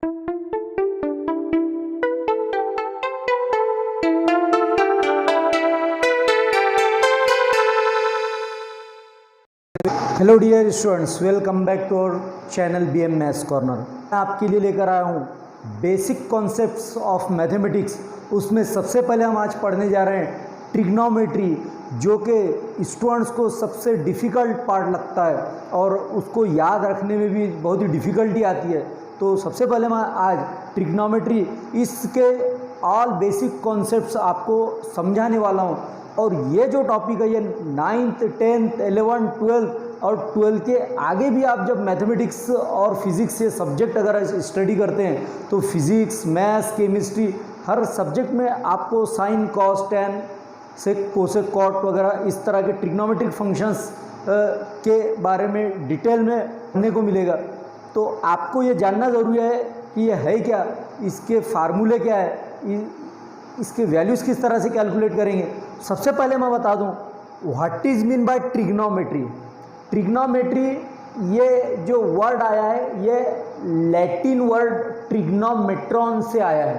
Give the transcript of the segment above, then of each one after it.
Hello dear students, welcome back to our channel BM maths corner. मैं आपके लिए लेकर आया हूँ बेसिक कॉन्सेप्ट्स ऑफ मैथमेटिक्स। उसमें सबसे पहले हम आज पढ़ने जा रहे हैं ट्रिग्नोमेट्री, जो कि स्टूडेंट्स को सबसे डिफ़िकल्ट पार्ट लगता है और उसको याद रखने में भी बहुत ही डिफ़िकल्टी आती है। तो सबसे पहले मैं आज ट्रिग्नोमेट्री, इसके ऑल बेसिक कॉन्सेप्ट्स आपको समझाने वाला हूँ। और ये जो टॉपिक है ये 9th 10th 11th 12th और 12th के आगे भी आप जब मैथमेटिक्स और फिज़िक्स से सब्जेक्ट अगर स्टडी करते हैं तो फिज़िक्स, मैथ्स, केमिस्ट्री, हर सब्जेक्ट में आपको साइन, कॉस, टेन, सेक, कोसेक, कॉट वगैरह इस तरह के ट्रिग्नोमेट्रिक फंक्शंस के बारे में डिटेल में पढ़ने को मिलेगा। तो आपको ये जानना ज़रूरी है कि ये है क्या, इसके फार्मूले क्या है, इसके वैल्यूज़ किस तरह से कैलकुलेट करेंगे। सबसे पहले मैं बता दूं what is mean by trigonometry. Trigonometry, ये जो वर्ड आया है ये लैटिन वर्ड ट्रिग्नोमेट्रॉन से आया है।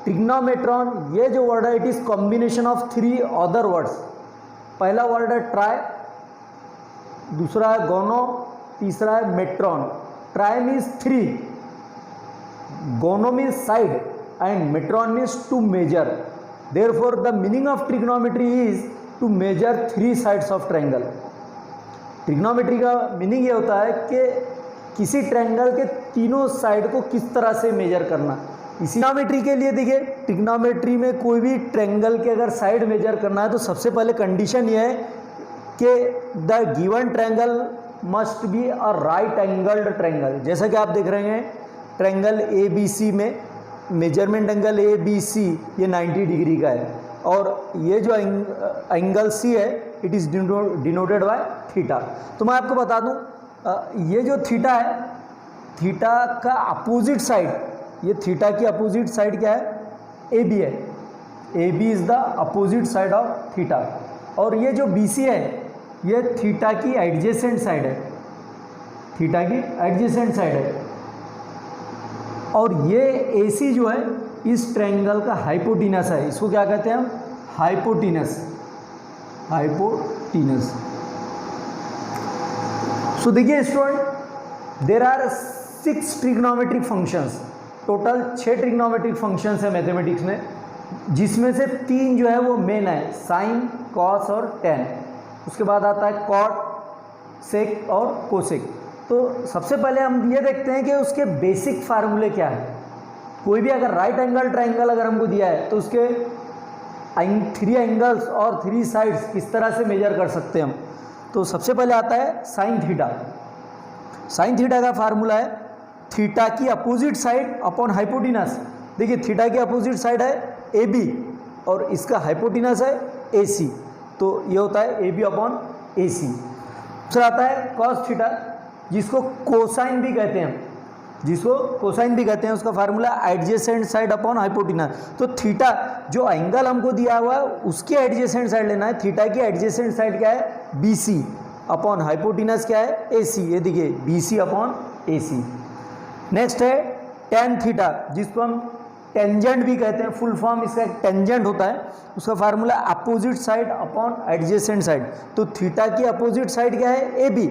ट्रिग्नोमेट्रॉन ये जो वर्ड है it is combination of 3 other words. पहला वर्ड है ट्राई, दूसरा है गोनो, तीसरा है मेट्रॉन। ट्राई मीन्स 3, गोनो means side and metron means to measure. Therefore the meaning of trigonometry is to measure 3 sides of triangle. Trigonometry का मीनिंग ये होता है कि किसी ट्रायंगल के तीनों साइड को किस तरह से मेजर करना। इसी ट्रिग्नोमेट्री के लिए देखिए, ट्रिग्नोमेट्री में कोई भी ट्रायंगल के अगर साइड मेजर करना है तो सबसे पहले कंडीशन ये है कि the given triangle must be a right angled triangle. जैसा कि आप देख रहे हैं ट्रायंगल ABC में मेजरमेंट एंगल ABC ये 90 डिग्री का है और ये जो एंगल C है it is denoted by theta. तो मैं आपको बता दूं ये जो थीटा है, थीटा का अपोजिट साइड, ये थीटा की अपोजिट साइड क्या है, AB है। AB is the opposite side of theta. और ये जो BC है ये थीटा की एडजेसेंट साइड है, थीटा की एडजेसेंट साइड है। और ये AC जो है इस ट्रायंगल का हाइपोटीनस है। इसको क्या कहते हैं हम, हाइपोटीनस, हाइपोटीनस। सो देखिए student, there are 6 trigonometric functions. Total 6 trigonometric functions है मैथमेटिक्स में, जिसमें से 3 जो है वो मेन है, साइन, कॉस और टेन। उसके बाद आता है कॉट, सेक और कोसेक। तो सबसे पहले हम ये देखते हैं कि उसके बेसिक फार्मूले क्या है। कोई भी अगर राइट एंगल ट्रायंगल अगर हमको दिया है तो उसके 3 एंगल्स और 3 साइड्स किस तरह से मेजर कर सकते हैं हम। तो सबसे पहले आता है साइन थीटा। साइन थीटा का फार्मूला है थीटा की अपोजिट साइड अपॉन हाइपोटीनस। देखिए थीटा की अपोजिट साइड है AB और इसका हाइपोटीनस है AC, तो ये होता है AB अपॉन AC। दूसरा आता है कॉस थीटा, जिसको कोसाइन भी कहते हैं, जिसको कोसाइन भी कहते हैं। उसका फार्मूला एडजेसेंट साइड अपॉन हाइपोटीनस। तो थीटा जो एंगल हमको दिया हुआ है उसके एडजेसेंट साइड लेना है। थीटा की एडजेसेंट साइड क्या है, BC अपॉन हाइपोटीनस क्या है, AC। ये देखिए BC अपॉन AC। नेक्स्ट है टेन थीटा, जिसको हम टेंजेंट भी कहते हैं। फुल फॉर्म इसका टेंजेंट होता है। उसका formula opposite side upon adjacent side. तो थीटा की अपोजिट साइड क्या है, AB,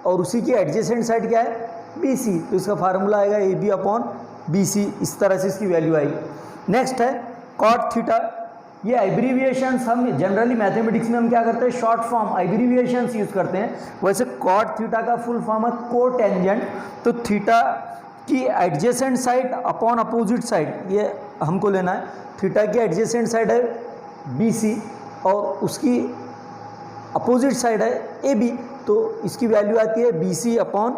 और उसी की एडजेसेंट साइड क्या है, BC। तो इसका फार्मूला आएगा AB अपॉन BC। इस तरह से इसकी वैल्यू आएगी। नेक्स्ट है कॉट थीटा। ये एब्रीविएशंस हम जनरली मैथमेटिक्स में हम क्या करते हैं, शॉर्ट फॉर्म एब्रीविएशंस यूज़ करते हैं। वैसे कॉट थीटा का फुल फॉर्म है कोटेंजेंट। तो थीटा की adjacent side upon opposite side ये हमको लेना है। थीटा की एडजेसेंट साइड है BC और उसकी अपोजिट साइड है AB, तो इसकी वैल्यू आती है BC अपॉन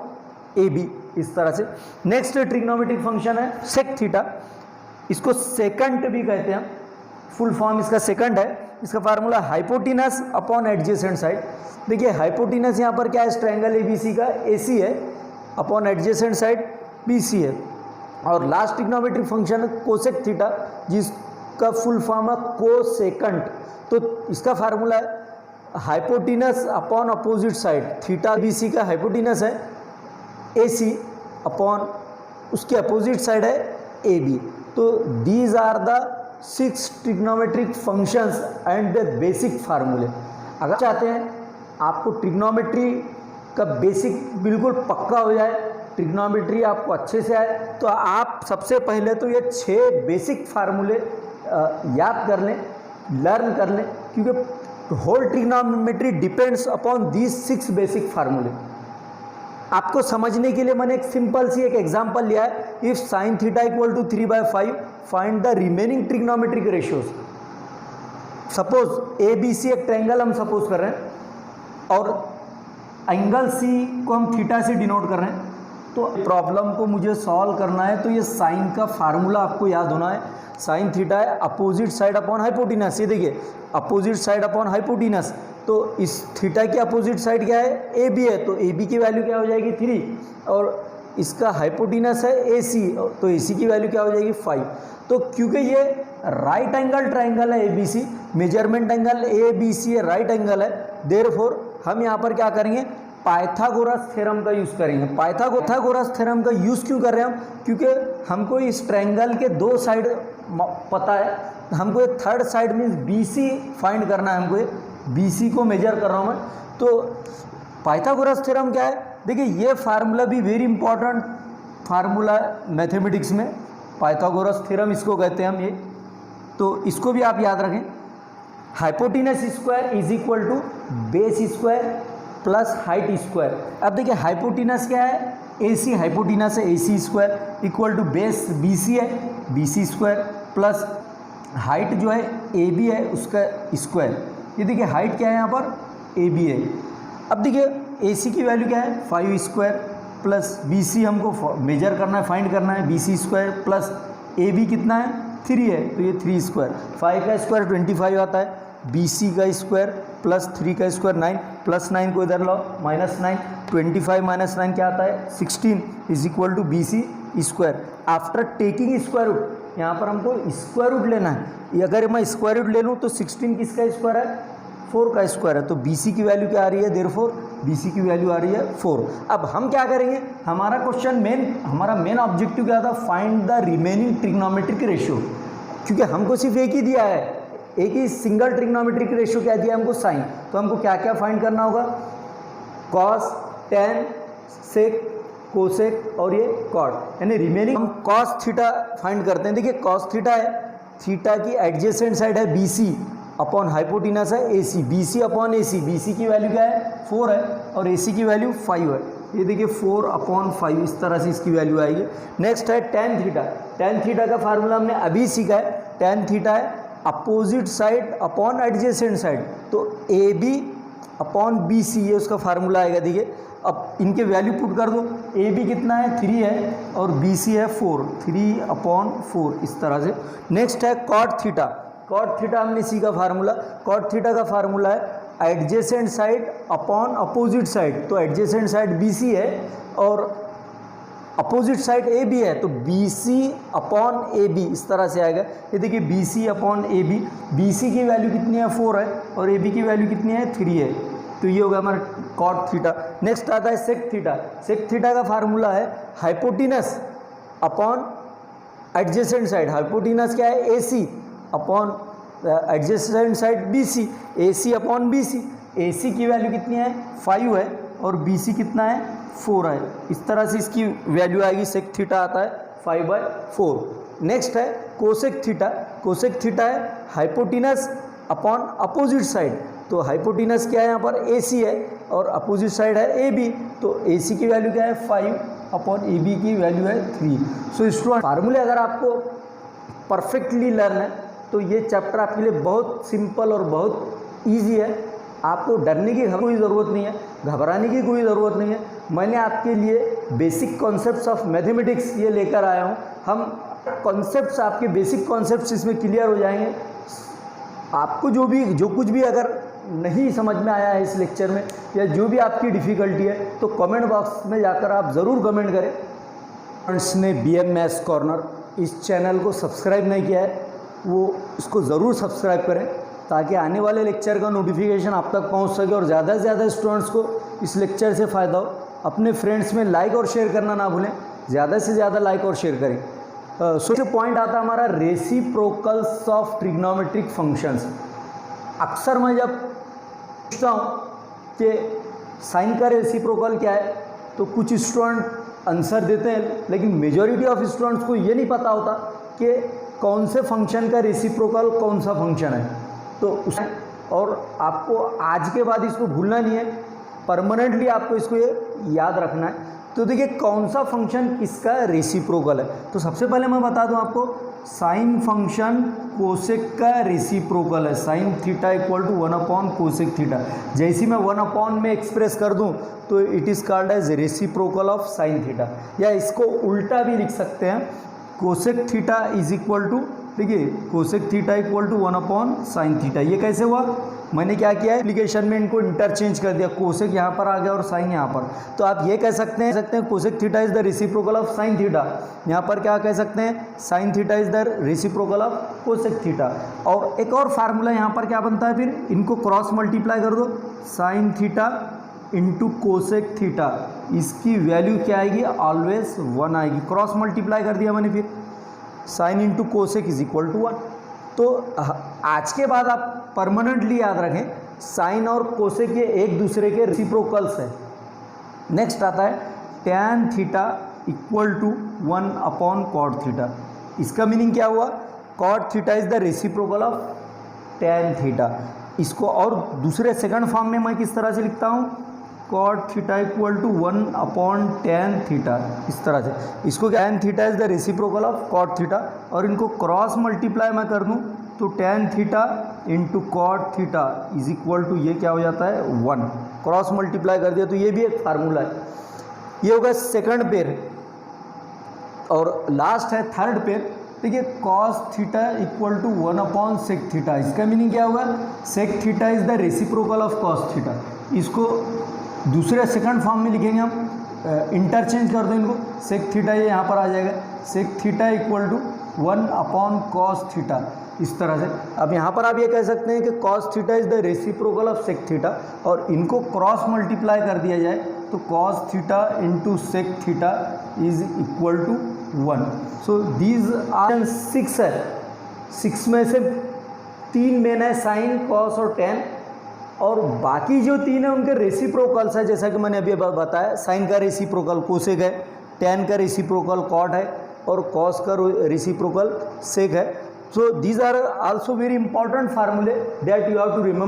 AB, इस तरह से। नेक्स्ट ट्रिग्नोमेट्रिक फंक्शन है सेक थीटा। इसको सेकंड भी कहते हैं, फुल फॉर्म इसका सेकंड है। इसका formula hypotenuse upon adjacent side. देखिए हाइपोटीनस यहाँ पर क्या है, ट्रायंगल ABC का AC है, अपॉन एडजेसेंट साइड BC है। और लास्ट ट्रिग्नोमेट्रिक फंक्शन है कोसेक थीटा, जिसका फुल फॉर्म है कोसेकंट। तो इसका फार्मूला है hypotenuse upon opposite side. Theta BC का हाइपोटीनस है AC अपॉन उसके अपोजिट साइड है ए बी। तो these are the 6 trigonometric functions and the basic फार्मूले। अगर चाहते हैं आपको ट्रिग्नोमेट्री का बेसिक बिल्कुल पक्का हो जाए, ट्रिग्नोमेट्री आपको अच्छे से आए, तो आप सबसे पहले तो ये 6 बेसिक फार्मूले याद कर लें, लर्न कर लें, क्योंकि whole trigonometry depends upon these 6 basic फार्मूले। आपको समझने के लिए मैंने एक सिंपल सी एक एग्जांपल लिया है। If sine theta equal to 3/5 find the remaining trigonometric ratios. Suppose A B C एक ट्रायंगल हम सपोज कर रहे हैं और एंगल सी को हम थीटा से डिनोट कर रहे हैं। तो प्रॉब्लम को मुझे सॉल्व करना है तो ये साइन का फार्मूला आपको याद होना है। साइन थीटा है अपोजिट साइड अपॉन हाइपोटेनस। ये देखिए अपोजिट साइड अपॉन हाइपोटेनस, तो इस थीटा की अपोजिट साइड क्या है, ए बी है, तो ए बी की वैल्यू क्या हो जाएगी 3, और इसका हाइपोटेनस है ए सी, तो ए सी की वैल्यू क्या हो जाएगी 5। तो क्योंकि ये राइट एंगल ट्राइंगल है A B C, measurement angle A B C right angle है, देयरफॉर हम यहाँ पर क्या करेंगे, पाइथागोरस थ्योरम का यूज़ करेंगे। पाइथागोरस थ्योरम का यूज़ क्यों कर रहे हैं हम, क्योंकि हमको इस ट्रायंगल के 2 साइड पता है, हमको ये third side means B C find करना है, हमको ये बी सी को मेजर कर रहा हूँ मैं। तो पाइथागोरस थ्योरम क्या है, देखिए ये फार्मूला भी वेरी इंपॉर्टेंट फार्मूला मैथमेटिक्स में, पाइथागोरस थ्योरम इसको कहते हैं हम ये, तो इसको भी आप याद रखें। Hypotenuse square is equal to base square plus height square. अब देखिए हाइपोटेनस क्या है, ए सी हाइपोटेनस है, A C square equal to base B C है, B C square plus height जो है ए बी है उसका स्क्वायर। ये देखिए हाइट क्या है यहाँ पर ए बी है। अब देखिए ए सी की वैल्यू क्या है 5 स्क्वायर प्लस बी सी हमको मेजर करना है, फाइंड करना है, B C square plus A B कितना है 3 है, तो ये 3 स्क्वायर, 5 का स्क्वायर 25 आता है, बी सी का स्क्वायर प्लस 3 का स्क्वायर 9, प्लस 9 को इधर लो -9, 25 - 9 क्या आता है 16 is equal to B C square. After taking square root, यहाँ पर हमको स्क्वायर रूट लेना है, अगर मैं स्क्वायर रूट ले लूँ तो 16 किसका स्क्वायर है 4 का स्क्वायर है, तो बी सी की वैल्यू क्या आ रही है, देयरफॉर बी सी की वैल्यू आ रही है 4। अब हम क्या करेंगे, हमारा क्वेश्चन हमारा मेन ऑब्जेक्टिव क्या था, find the remaining trigonometric ratio, क्योंकि हमको सिर्फ एक ही दिया है, एक ही सिंगल ट्रिग्नोमेट्रिक रेशियो क्या दिया हमको साइन, तो हमको क्या क्या फाइंड करना होगा, कॉस, टेन, सेक, कोसेक और ये कॉट, यानी रिमेनिंग हम कॉस थीटा फाइंड करते हैं। देखिए कॉस थीटा है, थीटा की एडजेसेंट साइड है बी सी अपॉन हाइपोटेनस है A C, B C upon A C, B C की वैल्यू क्या है 4 है और ए सी की वैल्यू 5 है। ये देखिए 4/5 इस तरह से इसकी वैल्यू आएगी। नेक्स्ट है टेन थीटा, टेन थीटा का फार्मूला हमने अभी सीखा है, टेन थीटा है opposite side upon adjacent side, तो A B upon B C ये उसका फार्मूला आएगा। देखिए अब इनके वैल्यू पुट कर दो, ए बी कितना है 3 है और बी सी है 4, 3/4 इस तरह से। नेक्स्ट है कॉट थीटा, कॉट थीटा हमने सीखा फार्मूला, कॉट थीटा का फार्मूला है adjacent side upon opposite side, तो एडजेसेंट साइड बी सी है और अपोजिट साइड ए बी है, तो B C upon A B इस तरह से आएगा। ये देखिए B C upon A B, B C की वैल्यू कितनी है 4 है और ए बी की वैल्यू कितनी है 3 है, तो ये होगा हमारा कॉट थीटा। नेक्स्ट आता है सेक थीटा, सेक थीटा का फार्मूला है hypotenuse upon adjacent side, hypotenuse क्या है A C upon adjacent side B C, A C upon B C, A C की वैल्यू कितनी है 5 है और बी सी कितना है 4 है, इस तरह से इसकी वैल्यू आएगी। सेक थीटा आता है 5/4। नेक्स्ट है कोसेक थीटा, कोसेक थीटा है हाइपोटेनस अपॉन अपोजिट साइड, तो हाइपोटेनस क्या है यहाँ पर ए सी है और अपोजिट साइड है ए बी, तो ए सी की वैल्यू क्या है 5 अपॉन ए बी की वैल्यू है 3। सो स्टूडेंट फार्मूले अगर आपको परफेक्टली लर्न है तो ये चैप्टर आपके लिए बहुत सिंपल और बहुत ईजी है, आपको डरने की कोई ज़रूरत नहीं है, घबराने की कोई ज़रूरत नहीं है। मैंने आपके लिए बेसिक कॉन्सेप्ट्स ऑफ मैथमेटिक्स ये लेकर आया हूँ, हम कॉन्सेप्ट्स आपके बेसिक कॉन्सेप्ट्स इसमें क्लियर हो जाएंगे। आपको जो कुछ भी अगर नहीं समझ में आया है इस लेक्चर में या जो भी आपकी डिफ़िकल्टी है तो कमेंट बॉक्स में जाकर आप ज़रूर कमेंट करें। फ्रेंड्स ने BM मैथ्स कॉर्नर इस चैनल को सब्सक्राइब नहीं किया है वो इसको ज़रूर सब्सक्राइब करें ताकि आने वाले लेक्चर का नोटिफिकेशन आप तक पहुंच सके और ज़्यादा से ज़्यादा स्टूडेंट्स को इस लेक्चर से फ़ायदा हो। अपने फ्रेंड्स में लाइक और शेयर करना ना भूलें। ज़्यादा से ज़्यादा लाइक और शेयर करें। सो पॉइंट आता है हमारा रेसिप्रोकल्स ऑफ ट्रिग्नोमेट्रिक फंक्शंस। अक्सर मैं जब पूछता हूँ कि साइन का रेसिप्रोकल क्या है, तो कुछ स्टूडेंट आंसर देते हैं, लेकिन मेजॉरिटी ऑफ स्टूडेंट्स को ये नहीं पता होता कि कौन से फंक्शन का रेसिप्रोकल कौन सा फंक्शन है। तो उस और आपको आज के बाद इसको भूलना नहीं है, परमानेंटली आपको इसको ये याद रखना है। तो देखिए कौन सा फंक्शन किसका रेसिप्रोकल है। तो सबसे पहले मैं बता दूं आपको, साइन फंक्शन कोसेक का रेसिप्रोकल है। Sine theta equal to 1 cosec theta. जैसी मैं 1 में एक्सप्रेस कर दूं तो it is called as reciprocal of sine theta. या इसको उल्टा भी लिख सकते हैं, cosec theta is equal to, देखिए cosec theta equal to 1 sine theta. ये कैसे हुआ, मैंने क्या किया है एप्लीकेशन में इनको इंटरचेंज कर दिया, कोसेक यहाँ पर आ गया और साइन यहाँ पर। तो आप ये कह सकते हैं cosec theta is the reciprocal of sine theta. यहाँ पर क्या कह सकते हैं, sine theta is the reciprocal of cosec theta. और एक और फार्मूला यहाँ पर क्या बनता है, फिर इनको क्रॉस मल्टीप्लाई कर दो, sine theta into cosec theta, इसकी वैल्यू क्या आएगी, ऑलवेज 1 आएगी। क्रॉस मल्टीप्लाई कर दिया मैंने, फिर sine into cosec is equal to 1। तो आज के बाद आप परमानेंटली याद रखें, साइन और कोसेक ये एक दूसरे के रेसिप्रोकल्स है। नेक्स्ट आता है tan theta equal to 1 cot theta. इसका मीनिंग क्या हुआ, cot theta is the reciprocal of tan theta. इसको और दूसरे सेकंड फॉर्म में मैं किस तरह से लिखता हूँ, cot theta equal to 1 tan theta, इस तरह से। इसको tan theta is the reciprocal of cot theta, और इनको क्रॉस मल्टीप्लाई मैं कर दूँ तो tan theta into cot theta is equal to, ये क्या हो जाता है 1। क्रॉस मल्टीप्लाई कर दिया तो ये भी एक फार्मूला है। ये होगा सेकंड पेयर। और लास्ट है थर्ड पेयर। देखिए cos theta equal to 1 sec theta. इसका मीनिंग क्या होगा, sec theta is the reciprocal of cos theta. इसको दूसरे सेकंड फॉर्म में लिखेंगे हम, इंटरचेंज कर दो इनको, सेक थीटा ये यहाँ पर आ जाएगा, sec theta equal to 1 cos theta, इस तरह से। अब यहाँ पर आप ये कह सकते हैं कि cos theta is the reciprocal of sec theta, और इनको क्रॉस मल्टीप्लाई कर दिया जाए तो cos theta into sec theta is equal to 1। So these are 6 है। 6 में से 3 मेन है, साइन, कॉस और टैन, और बाकी जो 3 है उनके रेसिप्रोकल्स है। जैसा कि मैंने अभी बताया, साइन का रेसिप्रोकल कोसेक है, टैन का रेसिप्रोकल कॉट है, और कॉस का रेसिप्रोकल सेक है। So these are also very important formulae that you have to remember.